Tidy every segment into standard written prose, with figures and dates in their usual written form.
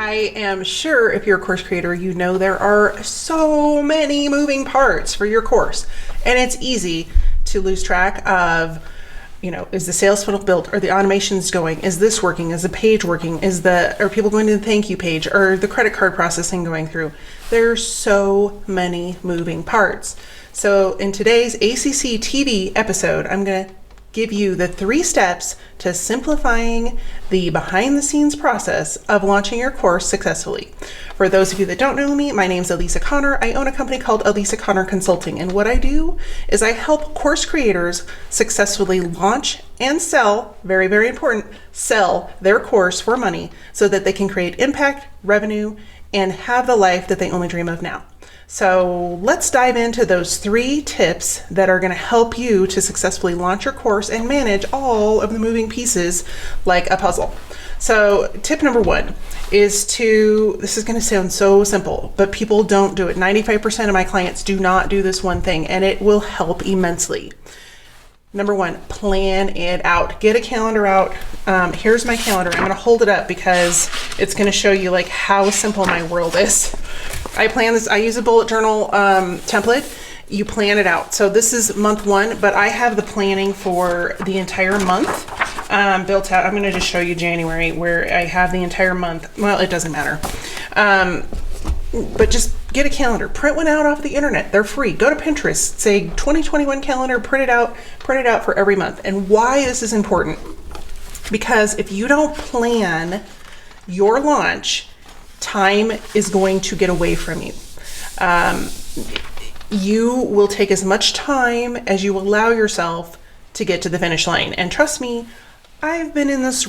I am sure if you're a course creator, you know there are so many moving parts for your course, and it's easy to lose track of, is the sales funnel built? Are the automations going? Is this working? Is the page working? Are people going to the thank you page? Or the credit card processing going through? There's so many moving parts. So in today's ACC-TV episode, I'm going to give you the 3 steps to simplifying the behind the scenes process of launching your course successfully. For those of you that don't know me, my name's Elisa Connor. I own a company called Elisa Connor Consulting, and what I do is I help course creators successfully launch and sell, very, very important, sell their course for money so that they can create impact, revenue, and have the life that they only dream of now. So let's dive into those 3 tips that are going to help you to successfully launch your course and manage all of the moving pieces like a puzzle. So tip number 1 is this is going to sound so simple, but people don't do it. 95% of my clients do not do this one thing, and it will help immensely. Number 1, plan it out. Get a calendar out. Here's my calendar. I'm going to hold it up because it's going to show you like how simple my world is. I plan this. I use a bullet journal template. You plan it out. So this is month 1, but I have the planning for the entire month built out. I'm going to just show you January where I have the entire month. Well, it doesn't matter. But just get a calendar, print one out off the internet. They're free. Go to Pinterest, say 2021 calendar, print it out for every month. And why this is important? Because if you don't plan your launch, time is going to get away from you. You will take as much time as you allow yourself to get to the finish line. And trust me, I've been in this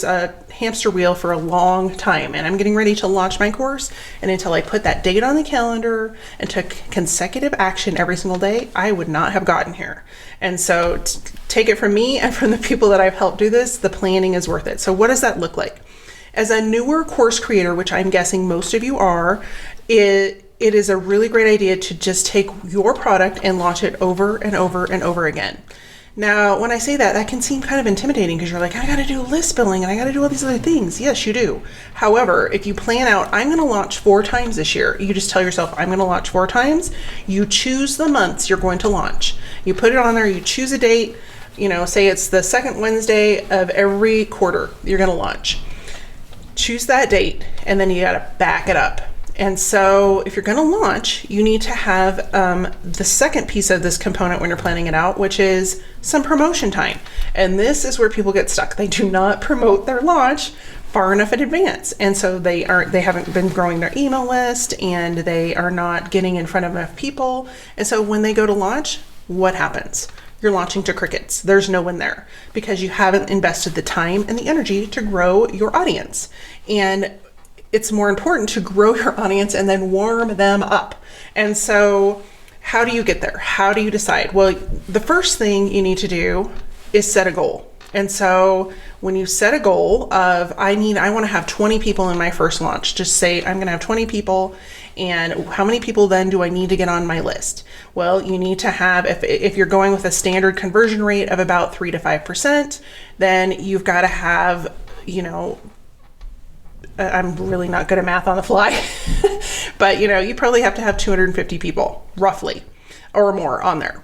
hamster wheel for a long time, and I'm getting ready to launch my course. And until I put that date on the calendar and took consecutive action every single day, I would not have gotten here. And so take it from me and from the people that I've helped do this, the planning is worth it. So what does that look like? As a newer course creator, which I'm guessing most of you are, it is a really great idea to just take your product and launch it over and over and over again. Now, when I say that can seem kind of intimidating because you're like, I got to do list building and I got to do all these other things. Yes, you do. However, if you plan out, I'm going to launch 4 times this year. You just tell yourself, I'm going to launch 4 times. You choose the months you're going to launch. You put it on there, you choose a date, say it's the 2nd Wednesday of every quarter you're going to launch. Choose that date, and then you got to back it up. And so if you're going to launch, you need to have the second piece of this component when you're planning it out, which is some promotion time. And this is where people get stuck. They do not promote their launch far enough in advance. And so they haven't been growing their email list, and they are not getting in front of enough people. And so when they go to launch, what happens? You're launching to crickets. There's no one there because you haven't invested the time and the energy to grow your audience. And it's more important to grow your audience and then warm them up. And so how do you get there? How do you decide? Well, the first thing you need to do is set a goal. And so when you set a goal of, I want to have 20 people in my first launch, just say, I'm going to have 20 people. And how many people then do I need to get on my list? Well, you need to have, if you're going with a standard conversion rate of about 3 to 5%, then you've got to have, I'm really not good at math on the fly, but you probably have to have 250 people roughly or more on there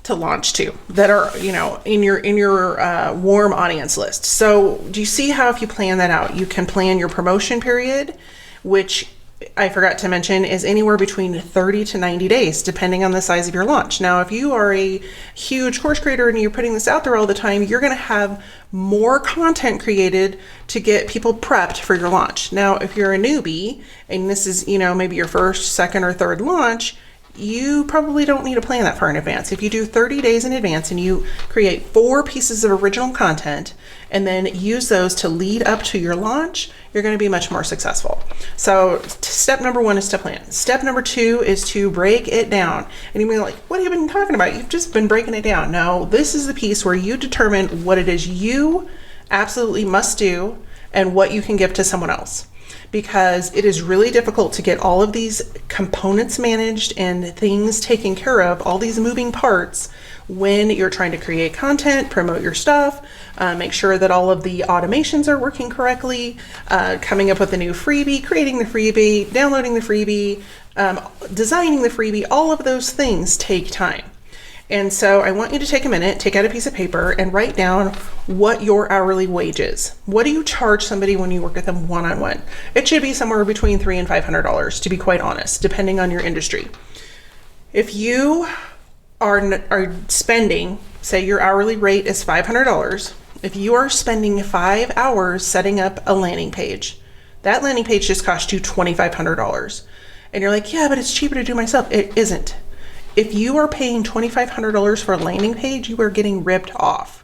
to launch to that are, in your warm audience list. So do you see how if you plan that out, you can plan your promotion period, which I forgot to mention is anywhere between 30 to 90 days, depending on the size of your launch. Now, if you are a huge course creator and you're putting this out there all the time, you're going to have more content created to get people prepped for your launch. Now, if you're a newbie and this is, maybe your first, second, or third launch, you probably don't need to plan that far in advance. If you do 30 days in advance and you create 4 pieces of original content and then use those to lead up to your launch, you're going to be much more successful. So step number 1 is to plan. Step number 2 is to break it down. And you'll be like, what have you been talking about? You've just been breaking it down. No, this is the piece where you determine what it is you absolutely must do and what you can give to someone else. Because it is really difficult to get all of these components managed and things taken care of, all these moving parts, when you're trying to create content, promote your stuff, make sure that all of the automations are working correctly, coming up with a new freebie, creating the freebie, downloading the freebie, designing the freebie. All of those things take time. And so I want you to take a minute, take out a piece of paper and write down what your hourly wage is. What do you charge somebody when you work with them one-on-one? It should be somewhere between $300 and $500, to be quite honest, depending on your industry. If you are spending, say your hourly rate is $500, if you are spending 5 hours setting up a landing page, that landing page just cost you $2,500. And you're like, yeah, but it's cheaper to do myself. It isn't. If you are paying $2,500 for a landing page, you are getting ripped off.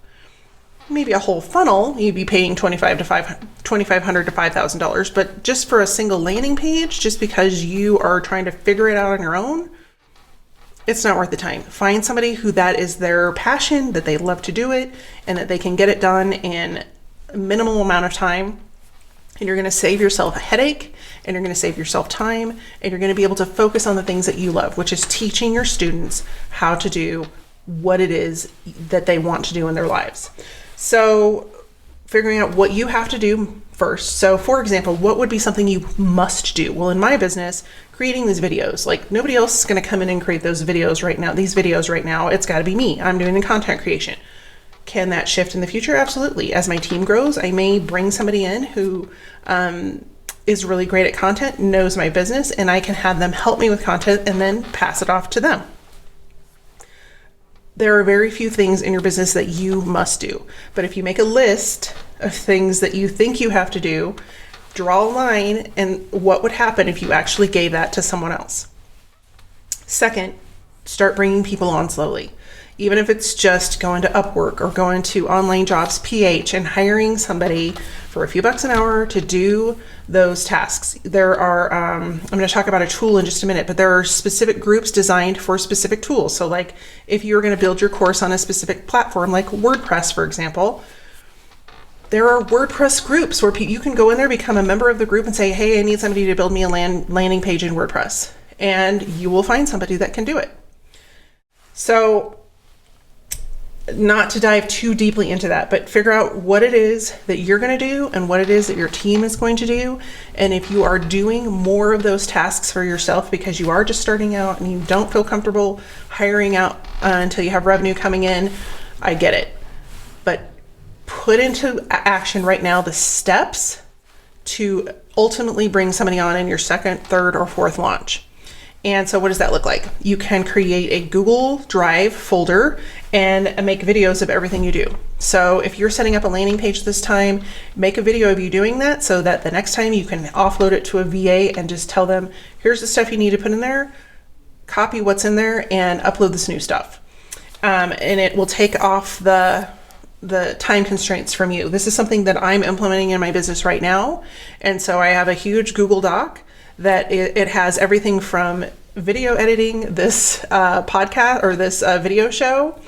Maybe a whole funnel, you'd be paying $2,500 to $5,000, but just for a single landing page, just because you are trying to figure it out on your own, it's not worth the time. Find somebody who that is their passion, that they love to do it, and that they can get it done in a minimal amount of time. And you're going to save yourself a headache, and you're going to save yourself time, and you're going to be able to focus on the things that you love, which is teaching your students how to do what it is that they want to do in their lives. So figuring out what you have to do first. So for example, what would be something you must do? Well, in my business, creating these videos, like nobody else is going to come in and create those videos right now. These videos right now, it's got to be me. I'm doing the content creation. Can that shift in the future? Absolutely. As my team grows, I may bring somebody in who is really great at content, knows my business, and I can have them help me with content and then pass it off to them. There are very few things in your business that you must do. But if you make a list of things that you think you have to do, draw a line, and what would happen if you actually gave that to someone else? Second, start bringing people on slowly. Even if it's just going to Upwork or going to Online Jobs PH and hiring somebody for a few bucks an hour to do those tasks. There are, I'm going to talk about a tool in just a minute, but there are specific groups designed for specific tools. So like if you're going to build your course on a specific platform, like WordPress, for example, there are WordPress groups where you can go in there, become a member of the group and say, hey, I need somebody to build me a landing page in WordPress. And you will find somebody that can do it. So not to dive too deeply into that, but figure out what it is that you're going to do and what it is that your team is going to do. And if you are doing more of those tasks for yourself because you are just starting out and you don't feel comfortable hiring out until you have revenue coming in, I get it. But put into action right now the steps to ultimately bring somebody on in your second, third, or fourth launch. And so what does that look like? You can create a Google Drive folder and make videos of everything you do. So if you're setting up a landing page this time, make a video of you doing that so that the next time you can offload it to a VA and just tell them, here's the stuff you need to put in there, copy what's in there, and upload this new stuff. And it will take off the time constraints from you. This is something that I'm implementing in my business right now. And so I have a huge Google Doc that it has everything from video editing this podcast or this video show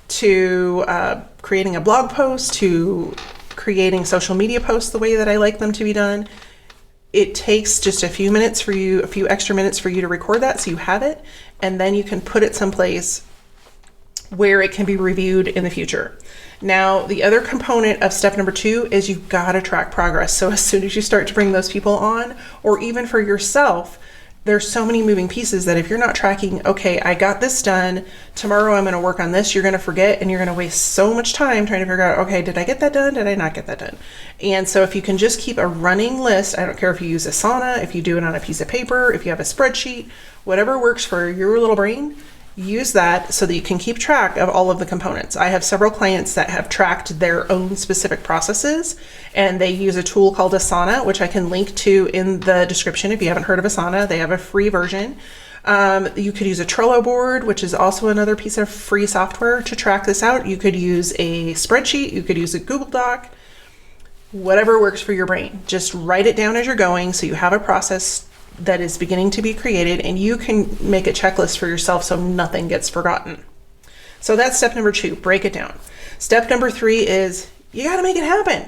to creating a blog post to creating social media posts the way that I like them to be done. It takes just a few minutes for you, a few extra minutes for you to record that so you have it, and then you can put it someplace where it can be reviewed in the future. Now, the other component of step number 2 is you've got to track progress. So as soon as you start to bring those people on, or even for yourself, there's so many moving pieces that if you're not tracking, okay, I got this done, tomorrow I'm going to work on this, you're going to forget and you're going to waste so much time trying to figure out, okay, did I get that done? Did I not get that done? And so if you can just keep a running list, I don't care if you use Asana, if you do it on a piece of paper, if you have a spreadsheet, whatever works for your little brain, use that so that you can keep track of all of the components. I have several clients that have tracked their own specific processes, and they use a tool called Asana, which I can link to in the description. If you haven't heard of Asana, they have a free version. You could use a Trello board, which is also another piece of free software to track this out. You could use a spreadsheet, you could use a Google Doc, whatever works for your brain. Just write it down as you're going so you have a process that is beginning to be created, and you can make a checklist for yourself so nothing gets forgotten. So that's step number 2, break it down. Step number 3 is you got to make it happen.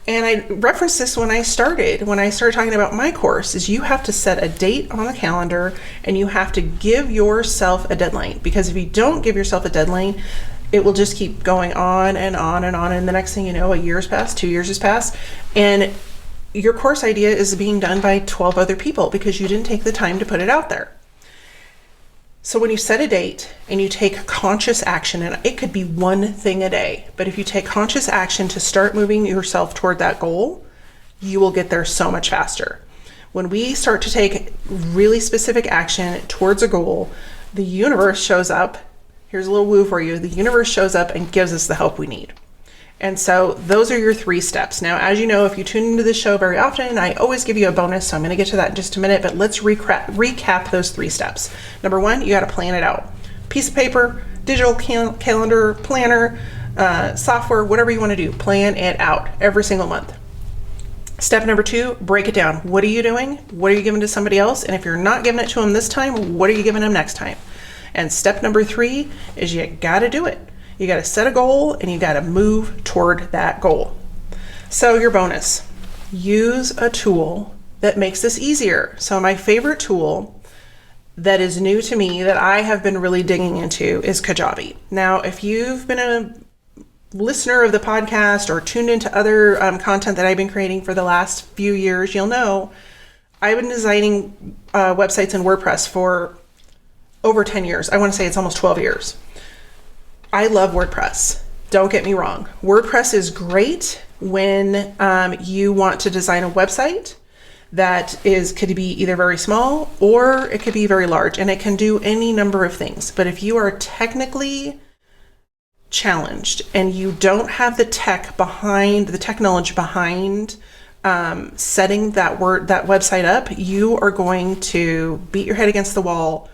And I referenced this when I started talking about my course, is you have to set a date on the calendar and you have to give yourself a deadline, because if you don't give yourself a deadline, it will just keep going on and on and on. And the next thing you know, a year's passed, 2 years has passed, and your course idea is being done by 12 other people because you didn't take the time to put it out there. So when you set a date and you take conscious action, and it could be one thing a day, but if you take conscious action to start moving yourself toward that goal, you will get there so much faster. When we start to take really specific action towards a goal, the universe shows up. Here's a little woo for you. The universe shows up and gives us the help we need. And so those are your 3 steps. Now, as you know, if you tune into this show very often, I always give you a bonus. So I'm going to get to that in just a minute, but let's recap those 3 steps. Number 1, you got to plan it out. Piece of paper, digital calendar, planner, software, whatever you want to do, plan it out every single month. Step number 2, break it down. What are you doing? What are you giving to somebody else? And if you're not giving it to them this time, what are you giving them next time? And step number 3 is you got to do it. You got to set a goal and you got to move toward that goal. So your bonus, use a tool that makes this easier. So my favorite tool that is new to me that I have been really digging into is Kajabi. Now, if you've been a listener of the podcast or tuned into other content that I've been creating for the last few years, you'll know I've been designing websites in WordPress for over 10 years. I want to say it's almost 12 years. I love WordPress. Don't get me wrong. WordPress is great when you want to design a website that could be either very small or it could be very large, and it can do any number of things. But if you are technically challenged and you don't have the technology behind setting that website up, you are going to beat your head against the wall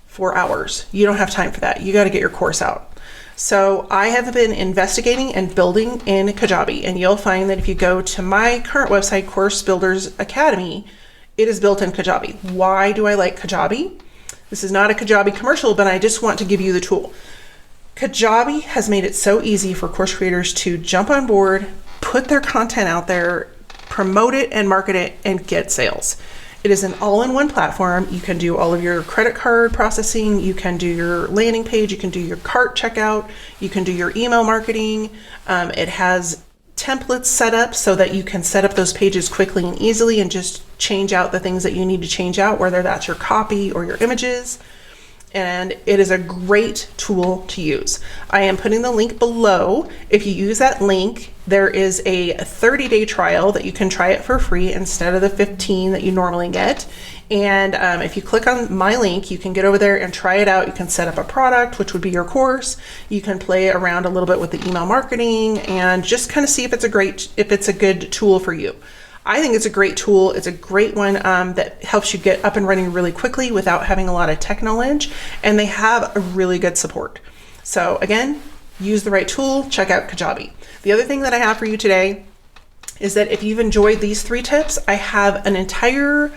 for hours. You don't have time for that. You got to get your course out. So I have been investigating and building in Kajabi, and you'll find that if you go to my current website, Course Builders Academy, it is built in Kajabi. Why do I like Kajabi? This is not a Kajabi commercial, but I just want to give you the tool. Kajabi has made it so easy for course creators to jump on board, put their content out there, promote it and market it, and get sales. It is an all-in-one platform. You can do all of your credit card processing, you can do your landing page, you can do your cart checkout, you can do your email marketing. It has templates set up so that you can set up those pages quickly and easily and just change out the things that you need to change out, whether that's your copy or your images. And it is a great tool to use. I am putting the link below. If you use that link, there is a 30-day trial that you can try it for free instead of the 15 that you normally get. And if you click on my link, you can get over there and try it out. You can set up a product, which would be your course. You can play around a little bit with the email marketing and just kind of see if it's a good tool for you. I think it's a great tool. It's a great one that helps you get up and running really quickly without having a lot of tech knowledge, and they have a really good support. So again, use the right tool, check out Kajabi. The other thing that I have for you today is that if you've enjoyed these 3 tips, I have an entire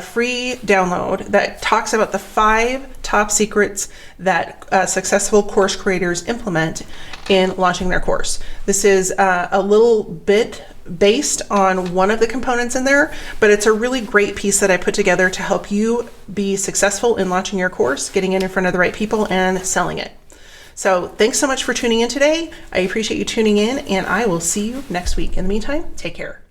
free download that talks about the 5 top secrets that successful course creators implement in launching their course. This is a little bit based on one of the components in there, but it's a really great piece that I put together to help you be successful in launching your course, getting it in front of the right people, and selling it. So thanks so much for tuning in today. I appreciate you tuning in, and I will see you next week. In the meantime, take care.